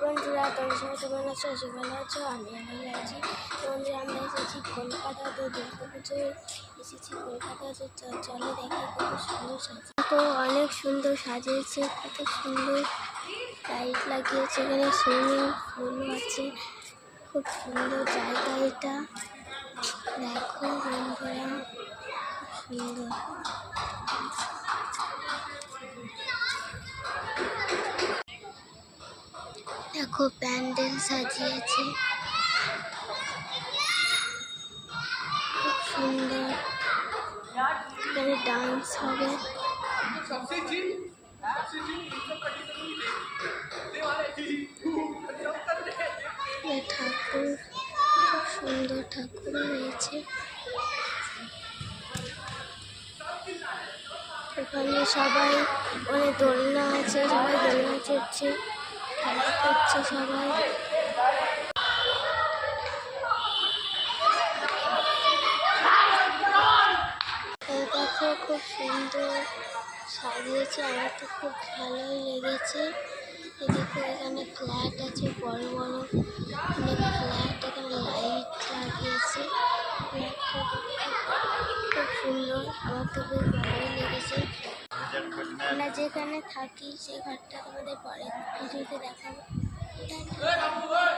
বন্ধুরা, তোমার সবাই কেমন আছো? ভালো আছো? আমিও ভালো আছি। বন্ধুরা, আমরা এসেছি কলকাতাতে, দুর্গাপুজোয় এসেছি কলকাতাতে। চলো দেখি কত সুন্দর সাজিয়েছে। তো অনেক সুন্দর সাজিয়েছে, কত সুন্দর লাইট লাগিয়েছে, এখানে সুইমিং পুল আছে, খুব সুন্দর জায়গা এটা। দেখো বন্ধুরা, খুব সুন্দর। দেখো প্যান্ডেল সাজিয়েছে, খুব সুন্দর। এখানে ডান্স হবে। ঠাকুর, খুব সুন্দর ঠাকুর রয়েছে। এখানে সবাই অনেক দোলনা আছে, সবাই দোলনা চড়ছে, খেলা করছে সবাই। দেখো খুব সুন্দর সাজিয়েছে, আমার তো খুব ভালোই লেগেছে। দেখো এখানে ফ্ল্যাট আছে, বড় বড় অনেক ফ্ল্যাট, এখানে লাইট লাগিয়েছে। খুব সুন্দর, আমার তো খুব ভালোই লেগেছে। আমরা যেখানে থাকি সেই ঘরটা আমাদের পরে ভিডিওতে দেখাবো।